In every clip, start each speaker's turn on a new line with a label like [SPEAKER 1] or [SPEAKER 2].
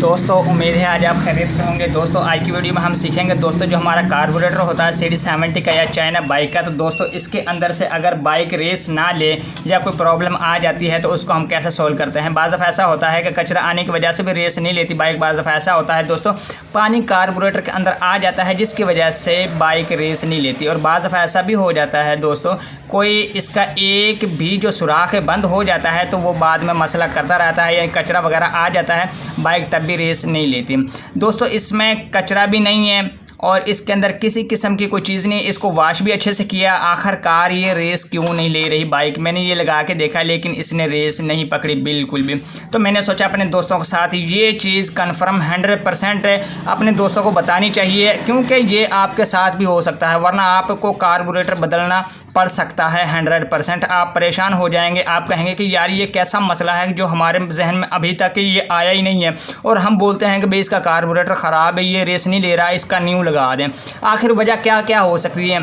[SPEAKER 1] दोस्तों, उम्मीद है आज आप खैरियत से होंगे। दोस्तों आज की वीडियो में हम सीखेंगे दोस्तों जो हमारा कार्बोरेटर होता है CD70 का या चाइना बाइक का, तो दोस्तों इसके अंदर से अगर बाइक रेस ना ले या कोई प्रॉब्लम आ जाती है तो उसको हम कैसे सोल्व करते हैं। बाज़ दफ़ा ऐसा होता है कि कचरा आने की वजह से भी रेस नहीं लेती बाइक। बाज़ दफ़ा ऐसा होता है दोस्तों पानी कार्बोरेटर के अंदर आ जाता है जिसकी वजह से बाइक रेस नहीं लेती। और बाज़ दफ़ा ऐसा भी हो जाता है दोस्तों कोई इसका एक भी जो सुराख है बंद हो जाता है तो वो बाद में मसला करता रहता है या कचरा वगैरह आ जाता है, बाइक तब भी रेस नहीं लेती। दोस्तों इसमें कचरा भी नहीं है और इसके अंदर किसी किस्म की कोई चीज़ नहीं। इसको वॉश भी अच्छे से किया, आखिरकार ये रेस क्यों नहीं ले रही बाइक। मैंने ये लगा के देखा लेकिन इसने रेस नहीं पकड़ी बिल्कुल भी। तो मैंने सोचा अपने दोस्तों के साथ ये चीज़ कन्फर्म 100% अपने दोस्तों को बतानी चाहिए, क्योंकि ये आपके साथ भी हो सकता है, वरना आपको कार्बोरेटर बदलना पड़ सकता है 100%। आप परेशान हो जाएंगे, आप कहेंगे कि यार ये कैसा मसला है जो हमारे जहन में अभी तक ये आया ही नहीं है और हम बोलते हैं कि भाई इसका कार्बोरेटर ख़राब है, ये रेस नहीं ले रहा, इसका न्यू लगा दें। आखिर वजह क्या क्या हो सकती है।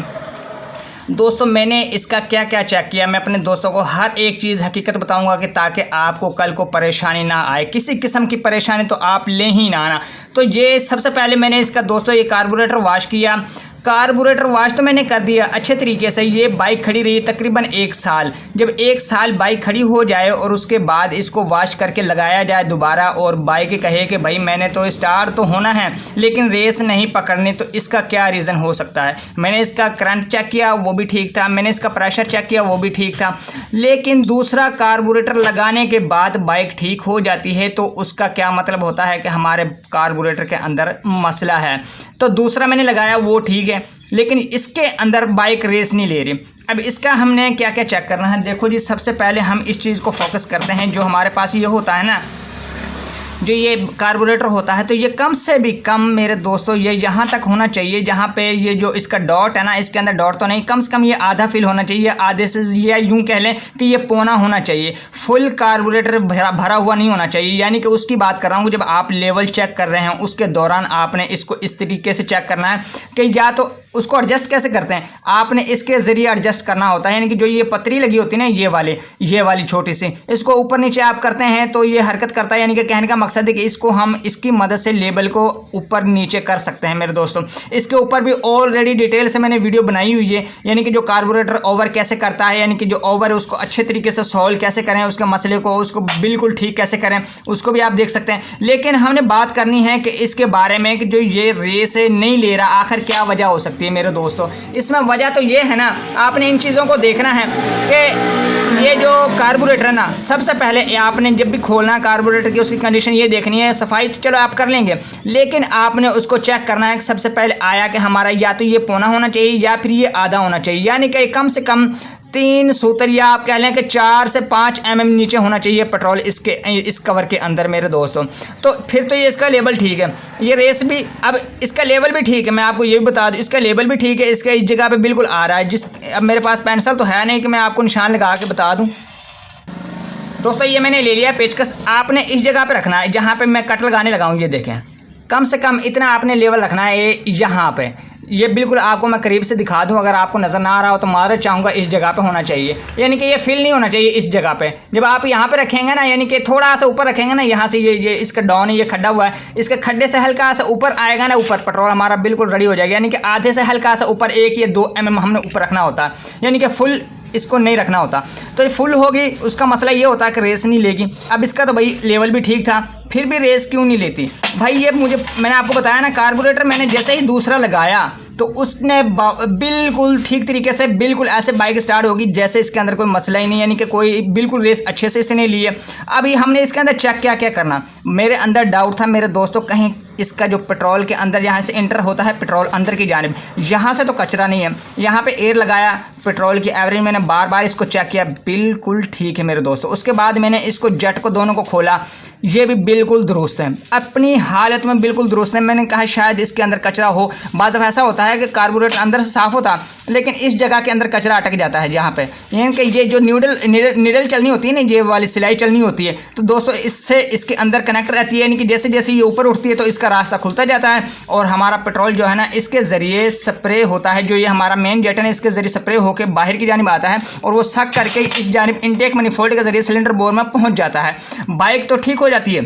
[SPEAKER 1] दोस्तों मैंने इसका क्या क्या चेक किया, मैं अपने दोस्तों को हर एक चीज़ हकीकत बताऊंगा कि ताकि आपको कल को परेशानी ना आए, किसी किस्म की परेशानी तो आप ले ही ना आना। तो ये सबसे पहले मैंने इसका दोस्तों ये कार्बोरेटर वॉश किया। कार्बोरेटर वॉश तो मैंने कर दिया अच्छे तरीके से। ये बाइक खड़ी रही तकरीबन 1 साल। जब 1 साल बाइक खड़ी हो जाए और उसके बाद इसको वॉश करके लगाया जाए दोबारा और बाइक कहे कि भाई मैंने तो स्टार्ट तो होना है लेकिन रेस नहीं पकड़नी, तो इसका क्या रीज़न हो सकता है। मैंने इसका करंट चेक किया वो भी ठीक था, मैंने इसका प्रेशर चेक किया वो भी ठीक था, लेकिन दूसरा कार्बोरेटर लगाने के बाद बाइक ठीक हो जाती है तो उसका क्या मतलब होता है कि हमारे कार्बोरेटर के अंदर मसला है। तो दूसरा मैंने लगाया वो ठीक है लेकिन इसके अंदर बाइक रेस नहीं ले रही। अब इसका हमने क्या क्या चेक करना है। देखो जी, सबसे पहले हम इस चीज़ को फोकस करते हैं जो हमारे पास ये होता है ना, जो ये कार्बोरेटर होता है, तो ये कम से भी कम मेरे दोस्तों ये यहाँ तक होना चाहिए जहाँ पे ये जो इसका डॉट है ना, इसके अंदर डॉट तो नहीं, कम से कम ये आधा फिल होना चाहिए, आधे से ये यूँ कह लें कि ये पौना होना चाहिए। फुल कार्बोरेटर भरा हुआ नहीं होना चाहिए, यानी कि उसकी बात कर रहा हूँ। जब आप लेवल चेक कर रहे हैं उसके दौरान आपने इसको इस तरीके से चेक करना है कि या तो उसको एडजस्ट कैसे करते हैं, आपने इसके ज़रिए एडजस्ट करना होता है। यानी कि जो ये पतरी लगी होती है ना, ये वाली छोटी सी, इसको ऊपर नीचे आप करते हैं तो ये हरकत करता है। यानी कि कहने का मकसद है कि इसको हम इसकी मदद से लेबल को ऊपर नीचे कर सकते हैं मेरे दोस्तों। इसके ऊपर भी ऑलरेडी डिटेल से मैंने वीडियो बनाई हुई है, यानी कि जो कार्बोरेटर ओवर कैसे करता है, यानी कि जो ओवर है उसको अच्छे तरीके से सॉल्व कैसे करें, उसके मसले को उसको बिल्कुल ठीक कैसे करें, उसको भी आप देख सकते हैं। लेकिन हमने बात करनी है कि इसके बारे में कि जो ये रेस नहीं ले रहा, आखिर क्या वजह हो सकती है मेरे दोस्तों। इसमें वजह तो ये है ना, आपने इन चीज़ों को देखना है कि ये जो कार्बोरेटर है ना, सबसे पहले आपने जब भी खोलना कार्बोरेटर की उसकी कंडीशन ये देखनी है। सफाई तो चलो आप कर लेंगे, लेकिन आपने उसको चेक करना है कि सबसे पहले आया कि हमारा या तो ये पौना होना चाहिए या फिर ये आधा होना चाहिए, यानी कि कम से कम 3 सूत्र या आप कह लें कि 4 से 5 mm नीचे होना चाहिए पेट्रोल इस कवर के अंदर मेरे दोस्तों। तो फिर तो ये इसका लेवल ठीक है, ये रेस भी, अब इसका लेवल भी ठीक है। मैं आपको ये भी बता दूं इसका लेवल भी ठीक है, इसका इस जगह पे बिल्कुल आ रहा है। अब मेरे पास पेंसिल तो है नहीं कि मैं आपको निशान लगा के बता दूँ। दोस्तों ये मैंने ले लिया पेचकस, आपने इस जगह पे रखना है जहाँ पे मैं कट लगाने लगा हूँ। ये देखें, कम से कम इतना आपने लेवल रखना है यहाँ पे। ये बिल्कुल आपको मैं करीब से दिखा दूं, अगर आपको नज़र ना आ रहा हो तो मारे चाहूँगा इस जगह पे होना चाहिए, यानी कि ये फिल नहीं होना चाहिए इस जगह पे। जब आप यहाँ पे रखेंगे ना, यानी कि थोड़ा सा ऊपर रखेंगे ना, यहाँ से ये इसका डाउन ये खड्डा हुआ है, इसके खड्डे से हल्का सा ऊपर आएगा ना, ऊपर पेट्रोल हमारा बिल्कुल रेडी हो जाएगा। यानी कि आधे से हल्का सा ऊपर 1 या 2 mm हमने ऊपर रखना होता है, यानी कि फुल इसको नहीं रखना होता। तो ये फुल होगी उसका मसला ये होता है कि रेस नहीं लेगी। अब इसका तो भाई लेवल भी ठीक था, फिर भी रेस क्यों नहीं लेती भाई। ये मैंने आपको बताया ना, कार्बोरेटर मैंने जैसे ही दूसरा लगाया तो उसने बिल्कुल ठीक तरीके से बिल्कुल ऐसे बाइक स्टार्ट होगी जैसे इसके अंदर कोई मसला ही नहीं, यानी कि कोई बिल्कुल रेस अच्छे से इसने ली है। अभी हमने इसके अंदर चेक क्या क्या करना, मेरे अंदर डाउट था मेरे दोस्तों, कहीं इसका जो पेट्रोल के अंदर यहाँ से एंटर होता है पेट्रोल अंदर की जानिब, यहाँ से तो कचरा नहीं है। यहाँ पे एयर लगाया, पेट्रोल की एवरेज मैंने बार बार इसको चेक किया, बिल्कुल ठीक है मेरे दोस्तों। उसके बाद मैंने इसको जेट को दोनों को खोला, ये भी बिल्कुल दुरुस्त है, अपनी हालत में बिल्कुल दुरुस्त है। मैंने कहा शायद इसके अंदर कचरा हो। बाद ऐसा होता है कि कार्बोरेटर अंदर से साफ़ होता लेकिन इस जगह के अंदर कचरा अटक जाता है यहाँ पे, यानी कि ये जो नीडल चलनी होती है ना, ये वाली सिलाई चलनी होती है, तो दोस्तों इससे इसके अंदर कनेक्ट रहती है, यानी कि जैसे जैसे ये ऊपर उठती है तो इसका रास्ता खुलता जाता है और हमारा पेट्रोल जो है ना इसके ज़रिए स्प्रे होता है। जो ये हमारा मेन जेट है ना, इसके ज़रिए स्प्रे होकर बाहर की जानिब आता है और वो सक करके इस जानिब इनटेक मैनिफोल्ड के ज़रिए सिलेंडर बोर में पहुँच जाता है। बाइक तो ठीक हो जाती है,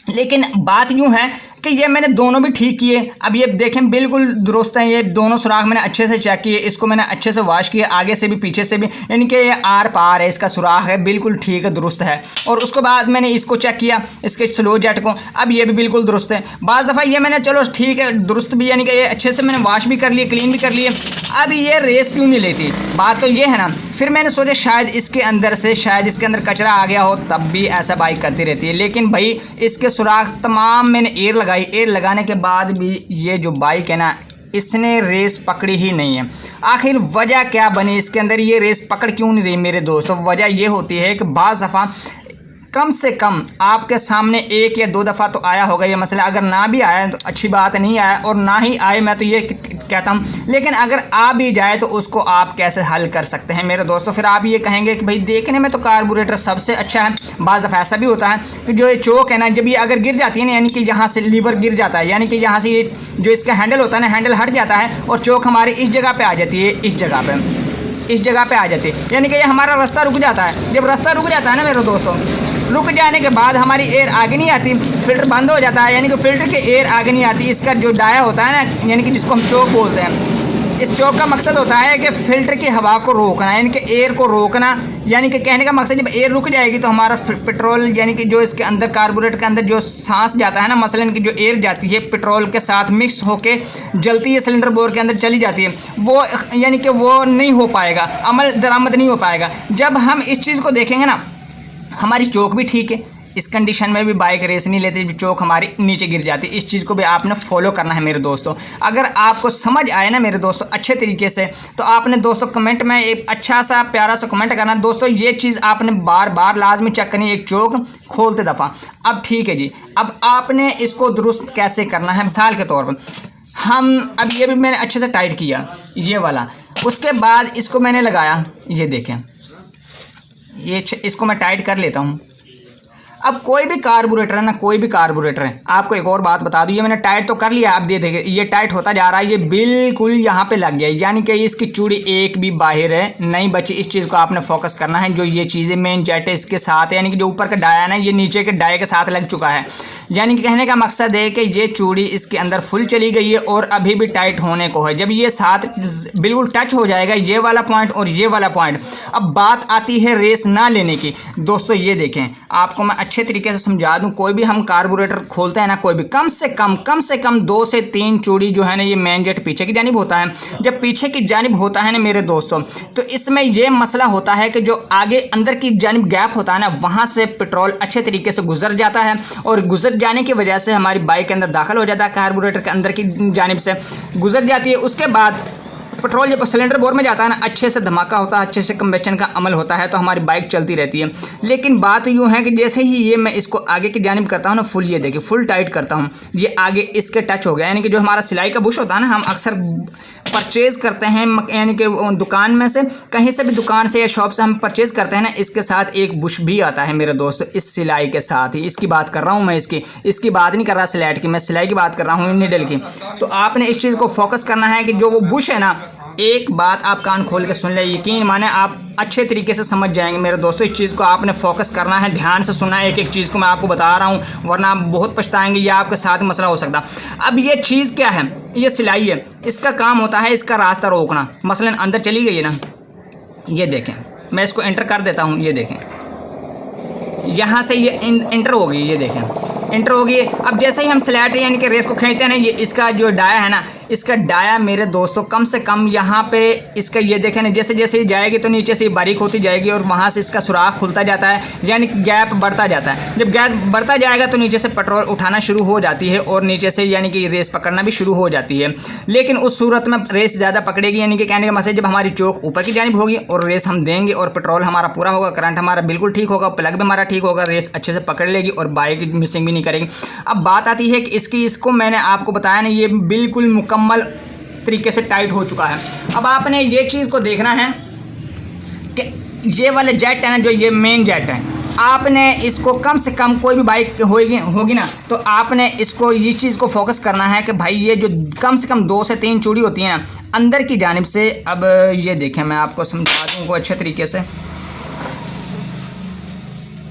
[SPEAKER 1] लेकिन बात यूँ है कि ये मैंने दोनों भी ठीक किए। अब ये देखें बिल्कुल दुरुस्त हैं, ये दोनों सुराख मैंने अच्छे से चेक किए, इसको मैंने अच्छे से वॉश किया आगे से भी पीछे से भी, यानी कि ये आर पार है, इसका सुराख है बिल्कुल ठीक है, दुरुस्त है। और उसके बाद मैंने इसको चेक किया इसके स्लो जेट को, अब ये भी बिल्कुल दुरुस्त है। बाज़ दफ़ा ये मैंने चलो ठीक है दुरुस्त भी, यानी कि ये अच्छे से मैंने वॉश भी कर लिए, क्लीन भी कर लिए, अब ये रेस क्यों नहीं लेती, बात तो ये है ना। फिर मैंने सोचा शायद इसके अंदर से शायद इसके अंदर कचरा आ गया हो, तब भी ऐसा बाइक करती रहती है। लेकिन भाई इसके सुराख तमाम मैंने एयर लगाई, एयर लगाने के बाद भी ये जो बाइक है ना इसने रेस पकड़ी ही नहीं है। आखिर वजह क्या बनी इसके अंदर, ये रेस पकड़ क्यों नहीं रही मेरे दोस्तों? वजह ये होती है कि बाज़ दफ़ा कम से कम आपके सामने 1 या 2 दफ़ा तो आया होगा ये मसला, अगर ना भी आया तो अच्छी बात नहीं आया, और ना ही आए मैं तो ये कहता हूँ, लेकिन अगर आ भी जाए तो उसको आप कैसे हल कर सकते हैं मेरे दोस्तों? फिर आप ये कहेंगे कि भाई देखने में तो कार्बोरेटर सबसे अच्छा है, बाज़ दफ़ा ऐसा भी होता है कि जो ये चोक है ना, जब ये अगर गिर जाती है ना, यानी कि यहाँ से लीवर गिर जाता है, यानी कि यहाँ से ये जो इसका हैंडल होता है ना, हैंडल हट जाता है और चोक हमारी इस जगह पर आ जाती है, इस जगह पे आ जाती है, यानी कि ये हमारा रास्ता रुक जाता है। जब रास्ता रुक जाता है ना मेरे दोस्तों, रुक जाने के बाद हमारी एयर आगे नहीं आती, फिल्टर बंद हो जाता है, यानी कि फिल्टर के एयर आगे नहीं आती। इसका जो डाया होता है ना, यानी कि जिसको हम चोक बोलते हैं, इस चोक का मकसद होता है कि फ़िल्टर की हवा को रोकना, यानी कि एयर को रोकना, यानी कि कहने का मकसद जब एयर रुक जाएगी तो हमारा पेट्रोल, यानी कि जो इसके अंदर कार्बोरेटर के अंदर जो सांस जाता है ना, मसलन की जो एयर जाती है पेट्रोल के साथ मिक्स होके जलती है, सिलेंडर बोर के अंदर चली जाती है, वो यानी कि वो नहीं हो पाएगा, अमल दरामद नहीं हो पाएगा। जब हम इस चीज़ को देखेंगे ना, हमारी चोक भी ठीक है, इस कंडीशन में भी बाइक रेस नहीं लेती, चोक हमारी नीचे गिर जाती। इस चीज़ को भी आपने फॉलो करना है मेरे दोस्तों। अगर आपको समझ आए ना मेरे दोस्तों अच्छे तरीके से, तो आपने दोस्तों कमेंट में एक अच्छा सा प्यारा सा कमेंट करना दोस्तों, ये चीज़ आपने बार बार लाजमी चेक करनी है एक चोक खोलते दफ़ा। अब ठीक है जी, अब आपने इसको दुरुस्त कैसे करना है, मिसाल के तौर पर हम अब ये भी मैंने अच्छे से टाइट किया ये वाला, उसके बाद इसको मैंने लगाया, ये देखें ये इसको मैं टाइट कर लेता हूँ। अब कोई भी कार्बोरेटर है ना, कोई भी कार्बोरेटर है, आपको एक और बात बता दूँ, ये मैंने टाइट तो कर लिया, आप देखिए ये टाइट होता जा रहा है, ये बिल्कुल यहाँ पे लग गया, यानी कि इसकी चूड़ी एक भी बाहर है नहीं बची। इस चीज़ को आपने फोकस करना है, जो ये चीज़ें मेन जेट है इसके साथ है, यानी कि जो ऊपर का डाया है ना ये नीचे के डाये के साथ लग चुका है, यानी कि कहने का मकसद है कि ये चूड़ी इसके अंदर फुल चली गई है और अभी भी टाइट होने को है। जब ये साथ बिल्कुल टच हो जाएगा ये वाला पॉइंट और ये वाला पॉइंट, अब बात आती है रेस ना लेने की। दोस्तों ये देखें, आपको मैं अच्छे तरीके से समझा दूं, कोई भी हम कार्बोरेटर खोलते हैं ना, कोई भी कम से कम 2 से 3 चूड़ी जो है ना, ये मेन जेट पीछे की जानिब होता है। जब पीछे की जानिब होता है ना मेरे दोस्तों, तो इसमें ये मसला होता है कि जो आगे अंदर की जानिब गैप होता है ना, वहाँ से पेट्रोल अच्छे तरीके से गुजर जाता है, और गुजर जाने की वजह से हमारी बाइक के अंदर दाखिल हो जाता है, कार्बोरेटर के अंदर की जानिब से गुजर जाती है। उसके बाद पेट्रोल जब सिलेंडर बोर में जाता है ना, अच्छे से धमाका होता है, अच्छे से कंबेशन का अमल होता है, तो हमारी बाइक चलती रहती है। लेकिन बात यूँ है कि जैसे ही ये मैं इसको आगे की जानिब करता हूँ ना, फुल ये देखिए फुल टाइट करता हूँ, ये आगे इसके टच हो गया, यानी कि जो हमारा सिलाई का बुश होता है ना, हम अक्सर परचेज़ करते हैं, यानी कि दुकान में से कहीं से भी दुकान से या शॉप से हम परचेज़ करते हैं ना, इसके साथ एक बुश भी आता है मेरे दोस्त, इस सिलाई के साथ ही। इसकी बात कर रहा हूँ मैं, इसकी बात नहीं कर रहा स्लैट की, मैं सिलाई की बात कर रहा हूँ नीडल की। तो आपने इस चीज़ को फोकस करना है कि जो वो बुश है ना, एक बात आप कान खोल के सुन ले, यकीन माने आप अच्छे तरीके से समझ जाएंगे मेरे दोस्तों। इस चीज़ को आपने फोकस करना है, ध्यान से सुनना है, एक एक चीज़ को मैं आपको बता रहा हूँ, वरना आप बहुत पछताएंगे, या आपके साथ मसला हो सकता। अब ये चीज़ क्या है, ये सिलाई है, इसका काम होता है इसका रास्ता रोकना। मसलन अंदर चली गई है ना, ये देखें मैं इसको एंटर कर देता हूँ, ये देखें यहाँ से ये एंटर हो गई, ये देखें एंटर हो गई। अब जैसे ही हम स्लैट यानी कि रेस को खींचते हैं ना, ये इसका जो डाया है ना, इसका डाया मेरे दोस्तों कम से कम यहाँ पे इसका ये देखें ना, जैसे जैसे जाएगी तो नीचे से बारीक होती जाएगी और वहाँ से इसका सुराख खुलता जाता है, यानी गैप बढ़ता जाता है। जब गैप बढ़ता जाएगा तो नीचे से पेट्रोल उठाना शुरू हो जाती है और नीचे से यानी कि रेस पकड़ना भी शुरू हो जाती है। लेकिन उस सूरत में रेस ज़्यादा पकड़ेगी, यानी कि कहने का मतलब जब हमारी चोक ऊपर की जानिब होगी और रेस हम देंगे और पेट्रोल हमारा पूरा होगा, करंट हमारा बिल्कुल ठीक होगा, प्लग भी हमारा ठीक होगा, रेस अच्छे से पकड़ लेगी और बाइक मिसिंग भी नहीं करेगी। अब बात आती है कि इसको मैंने आपको बताया ना, ये बिल्कुल मुकम्मल तरीके से टाइट हो चुका है। अब आपने ये चीज़ को देखना है कि ये वाले जेट है ना, जो ये मेन जेट है, आपने इसको कम से कम कोई भी बाइक होगी ना, तो आपने इसको ये चीज़ को फोकस करना है कि भाई ये जो कम से कम 2 से 3 चूड़ी होती है ना अंदर की जानिब से। अब ये देखें मैं आपको समझा दूँ अच्छे तरीके से,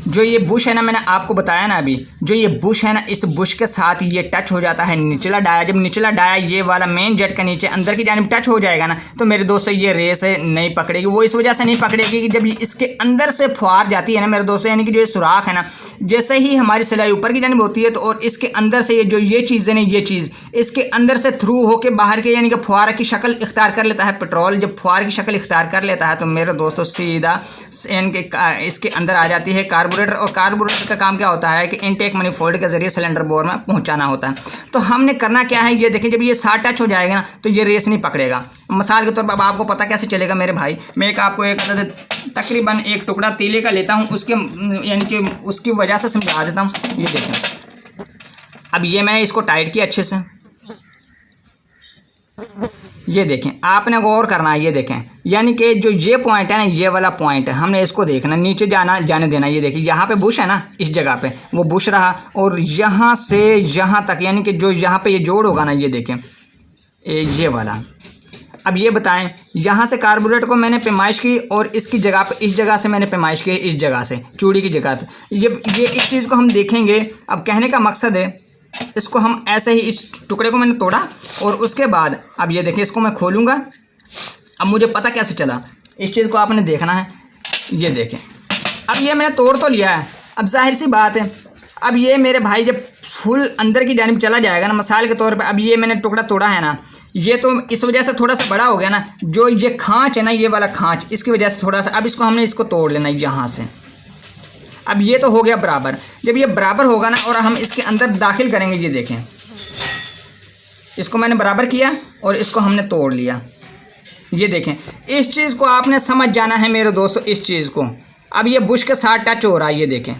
[SPEAKER 1] जो ये बुश है ना, मैंने आपको बताया ना अभी, जो ये बुश है ना, इस बुश के साथ ये टच हो जाता है निचला डाया। जब निचला डाया ये वाला मेन जेट का नीचे अंदर की जानिब टच हो जाएगा ना, तो मेरे दोस्तों ये रेस नहीं पकड़ेगी। वो इस वजह से नहीं पकड़ेगी कि जब इसके अंदर से फुहार जाती है ना मेरे दोस्तों, यानी कि जो ये सुराख है ना, जैसे ही हमारी सिलाई ऊपर की जानिब होती है तो और इसके अंदर से ये चीज़ है ना, ये चीज़ इसके अंदर से थ्रू होकर बाहर के यानी कि फुहारा की शक्ल इख्तियार कर लेता है। पेट्रोल जब फुहार की शक्ल इख्तियार कर लेता है तो मेरे दोस्तों सीधा इसके अंदर आ जाती है कार्बोरेटर। और कार्बोरेटर का काम क्या होता है कि इनटेक manifold के जरिए सिलेंडर बोर में पहुंचाना होता है। तो हमने करना क्या है, ये देखिए, जब ये साथ टच हो जाएगा ना तो ये रेस नहीं पकड़ेगा। मिसाल के तौर पर अब आपको पता कैसे चलेगा मेरे भाई, मैं आपको एक तकरीबन एक टुकड़ा तीले का लेता हूँ, उसके यानी कि उसकी वजह से समझा देता हूँ। ये देखिए, अब ये मैंने इसको टाइट किया अच्छे से। ये देखें, आपने गौर करना है। ये देखें, यानी कि जो ये पॉइंट है ना, ये वाला पॉइंट हमने इसको देखना, नीचे जाने देना। ये देखिए, यहाँ पे बुश है ना, इस जगह पे वो बुश रहा, और यहाँ से यहाँ तक यानी कि जो यहाँ पे ये जोड़ होगा ना, ये देखें ये वाला। अब ये बताएं, यहाँ से कार्बोरेटर को मैंने पैमाइश की और इसकी जगह पे, इस जगह से मैंने पैमाइश की, इस जगह से चूड़ी की जगह पे। ये इस चीज़ को हम देखेंगे। अब कहने का मकसद है, इसको हम ऐसे ही, इस टुकड़े को मैंने तोड़ा और उसके बाद अब ये देखिए, इसको मैं खोलूँगा। अब मुझे पता कैसे चला, इस चीज़ को आपने देखना है। ये देखें, अब ये मैंने तोड़ तो लिया है। अब जाहिर सी बात है, अब ये मेरे भाई जब फुल अंदर की जानिब चला जाएगा ना, मिसाल के तौर पे अब ये मैंने टुकड़ा तोड़ा है ना, ये तो इस वजह से थोड़ा सा बड़ा हो गया ना, जो ये खाँच है ना, ये वाला खाँच, इसकी वजह से थोड़ा सा, अब इसको हमने इसको तोड़ लेना यहाँ से। अब ये तो हो गया बराबर। जब ये बराबर होगा ना और हम इसके अंदर दाखिल करेंगे, ये देखें, इसको मैंने बराबर किया और इसको हमने तोड़ लिया। ये देखें, इस चीज़ को आपने समझ जाना है मेरे दोस्तों, इस चीज़ को। अब ये बुश के साथ टच हो रहा है, ये देखें,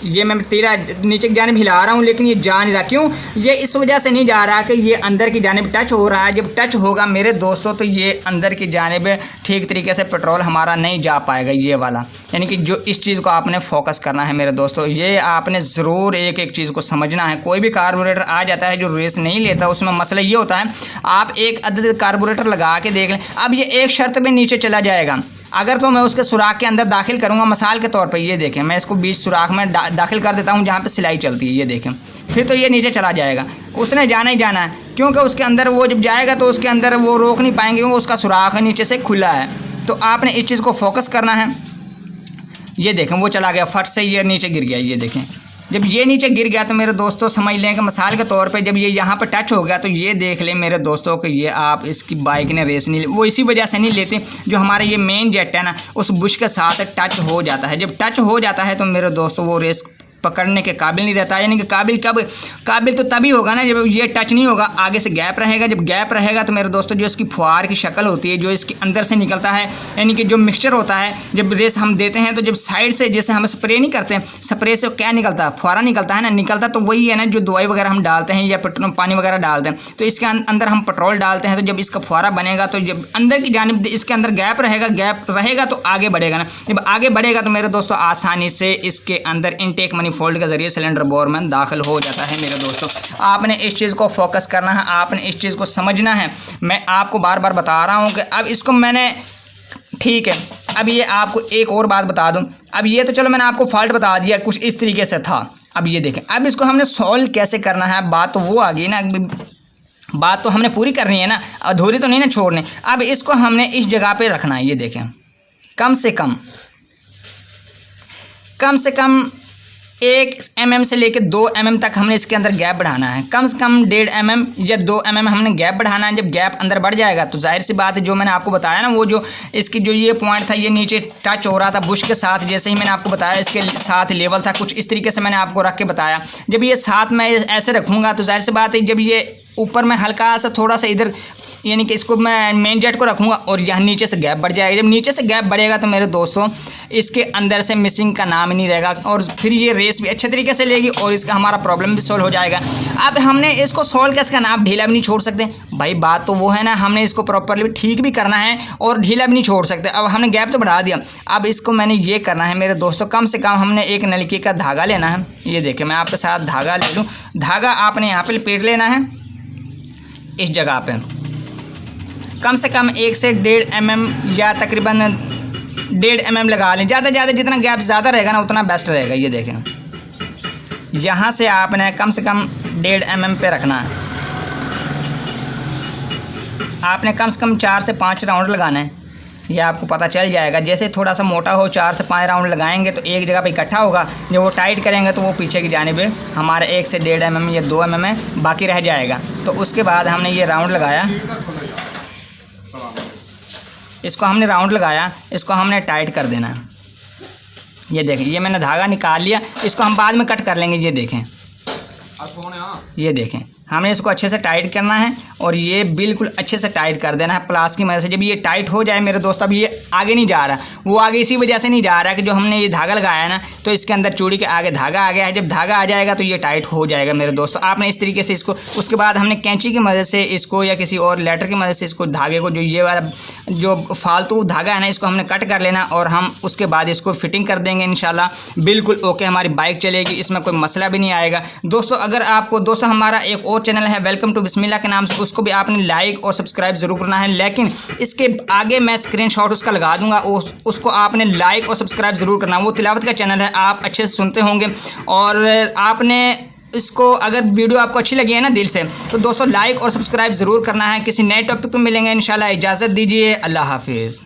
[SPEAKER 1] ये मैं तीरा नीचे की जानिब हिला रहा हूँ लेकिन ये जा नहीं रहा। क्यों? ये इस वजह से नहीं जा रहा कि ये अंदर की जानिब टच हो रहा है। जब टच होगा मेरे दोस्तों तो ये अंदर की जानिब ठीक तरीके से पेट्रोल हमारा नहीं जा पाएगा, ये वाला। यानी कि जो इस चीज़ को आपने फोकस करना है मेरे दोस्तों, ये आपने ज़रूर एक एक चीज़ को समझना है। कोई भी कार्बोरेटर आ जाता है जो रेस नहीं लेता, उसमें मसला ये होता है, आप एक अदद कार्बोरेटर लगा के देख लें। अब ये एक शर्त पे नीचे चला जाएगा, अगर तो मैं उसके सुराख के अंदर दाखिल करूंगा, मिसाल के तौर पे ये देखें, मैं इसको बीच सुराख में दाखिल कर देता हूं जहां पे सिलाई चलती है, ये देखें, फिर तो ये नीचे चला जाएगा। उसने जाना ही जाना है, क्योंकि उसके अंदर वो जब जाएगा तो उसके अंदर वो रोक नहीं पाएंगे, क्योंकि उसका सुराख नीचे से खुला है। तो आपने इस चीज़ को फोकस करना है। ये देखें, वो चला गया, फट से ये नीचे गिर गया। ये देखें, जब ये नीचे गिर गया तो मेरे दोस्तों समझ लें कि मिसाल के तौर पे जब ये यहाँ पर टच हो गया तो ये देख लें मेरे दोस्तों कि ये आप इसकी बाइक ने रेस नहीं ली। वो इसी वजह से नहीं लेते, जो हमारा ये मेन जेट है ना, उस बुश के साथ टच हो जाता है। जब टच हो जाता है तो मेरे दोस्तों वो रेस पकड़ने के काबिल नहीं रहता। यानी कि काबिल तो तभी होगा ना जब ये टच नहीं होगा, आगे से गैप रहेगा। जब गैप रहेगा तो मेरे दोस्तों जो इसकी फुहार की शक्ल होती है, जो इसके अंदर से निकलता है, यानी कि जो मिक्सचर होता है, जब रेस हम देते हैं तो जब साइड से जैसे हम स्प्रे नहीं करते हैं, स्प्रे से क्या निकलता है, फुहारा निकलता है ना, निकलता तो वही है ना जो दवाई वगैरह हम डालते हैं या पेट्रोल पानी वगैरह डालते हैं, तो इसके अंदर हम पेट्रोल डालते हैं। तो जब इसका फुहारा बनेगा तो जब अंदर की जानिब इसके अंदर गैप रहेगा तो आगे बढ़ेगा ना। जब आगे बढ़ेगा तो मेरे दोस्तों आसानी से इसके अंदर इनटेक manifold के जरिए सिलेंडर बोर में दाखिल हो जाता है। मेरे दोस्तों आपने इस चीज़ को फोकस करना है, आपने इस चीज़ को समझना है। मैं आपको बार बार बता रहा हूँ कि अब इसको मैंने, ठीक है, अब ये आपको एक और बात बता दूं। अब ये तो चलो मैंने आपको फॉल्ट बता दिया, कुछ इस तरीके से था। अब ये देखें, अब इसको हमने सॉल्व कैसे करना है, बात तो वो आ गई ना, बात तो हमने पूरी करनी है ना, अधूरी तो नहीं ना छोड़नी। अब इसको हमने इस जगह पे रखना है। ये देखें, कम से कम 1 mm से लेकर 2 mm तक हमने इसके अंदर गैप बढ़ाना है। कम से कम 1.5 mm या 2 mm हमने गैप बढ़ाना है। जब गैप अंदर बढ़ जाएगा तो जाहिर सी बात है, जो मैंने आपको बताया ना, वो जो इसकी जो ये पॉइंट था, ये नीचे टच हो रहा था बुश के साथ, जैसे ही मैंने आपको बताया इसके साथ लेवल था, कुछ इस तरीके से मैंने आपको रख के बताया। जब ये साथ में ऐसे रखूँगा तो जाहिर सी बात है, जब ये ऊपर में हल्का सा थोड़ा सा इधर, यानी कि इसको मैं मेन जेट को रखूँगा और यहाँ नीचे से गैप बढ़ जाएगा। जब नीचे से गैप बढ़ेगा तो मेरे दोस्तों इसके अंदर से मिसिंग का नाम ही नहीं रहेगा, और फिर ये रेस भी अच्छे तरीके से लेगी और इसका हमारा प्रॉब्लम भी सॉल्व हो जाएगा। अब हमने इसको सॉल्व कैसे करना, आप ढीला भी नहीं छोड़ सकते भाई, बात तो वो है ना, हमने इसको प्रॉपरली ठीक भी करना है और ढीला भी नहीं छोड़ सकते। अब हमने गैप तो बढ़ा दिया, अब इसको मैंने ये करना है मेरे दोस्तों, कम से कम हमने एक नलकी का धागा लेना है। ये देखिए, मैं आपके साथ धागा ले लूँ। धागा आपने यहाँ पर लपेट लेना है इस जगह पे, कम से कम 1 से 1.5 mm या तकरीबन 1.5 mm लगा लें। ज़्यादा ज़्यादा जितना गैप ज़्यादा रहेगा ना उतना बेस्ट रहेगा। ये देखें, यहाँ से आपने कम से कम 1.5 mm पे रखना है। आपने कम से कम 4 से 5 राउंड लगाना है। ये आपको पता चल जाएगा। जैसे थोड़ा सा मोटा हो 4 से 5 राउंड लगाएंगे तो एक जगह पे इकट्ठा होगा। जब वो टाइट करेंगे तो वो पीछे की जानिब हमारा 1 से 1.5 mm या 2 mm बाकी रह जाएगा। तो उसके बाद हमने ये राउंड लगाया, इसको हमने राउंड लगाया, इसको हमने टाइट कर देना है। ये देखें, ये मैंने धागा निकाल लिया, इसको हम बाद में कट कर लेंगे। ये देखें, ये देखें, हमने इसको अच्छे से टाइट करना है और ये बिल्कुल अच्छे से टाइट कर देना है प्लास की मदद से। जब ये टाइट हो जाए मेरे दोस्त, अब ये आगे नहीं जा रहा, वो आगे इसी वजह से नहीं जा रहा है कि जो हमने ये धागा लगाया है ना, तो इसके अंदर चूड़ी के आगे धागा आ गया है। जब धागा आ जाएगा तो ये टाइट हो जाएगा मेरे दोस्तों। आपने इस तरीके से इसको, उसके बाद हमने कैंची की मदद से इसको या किसी और लेटर की मदद से इसको धागे को, जो ये वाला जो फालतू धागा है ना, इसको हमने कट कर लेना और हम उसके बाद इसको फिटिंग कर देंगे। इंशाल्लाह बिल्कुल ओके हमारी बाइक चलेगी, इसमें कोई मसला भी नहीं आएगा। दोस्तों अगर आपको, दोस्तों हमारा एक और चैनल है वेलकम टू बिस्मिल्लाह के नाम से, उसको भी आपने लाइक और सब्सक्राइब ज़रूर करना है। लेकिन इसके आगे मैं स्क्रीनशॉट उसका लगा दूंगा, उसको आपने लाइक और सब्सक्राइब ज़रूर करना। वो तिलावत का चैनल है, आप अच्छे से सुनते होंगे। और आपने इसको, अगर वीडियो आपको अच्छी लगी है ना दिल से, तो दोस्तों लाइक और सब्सक्राइब ज़रूर करना है। किसी नए टॉपिक पर मिलेंगे इंशाल्लाह। इजाज़त दीजिए, अल्लाह हाफिज़।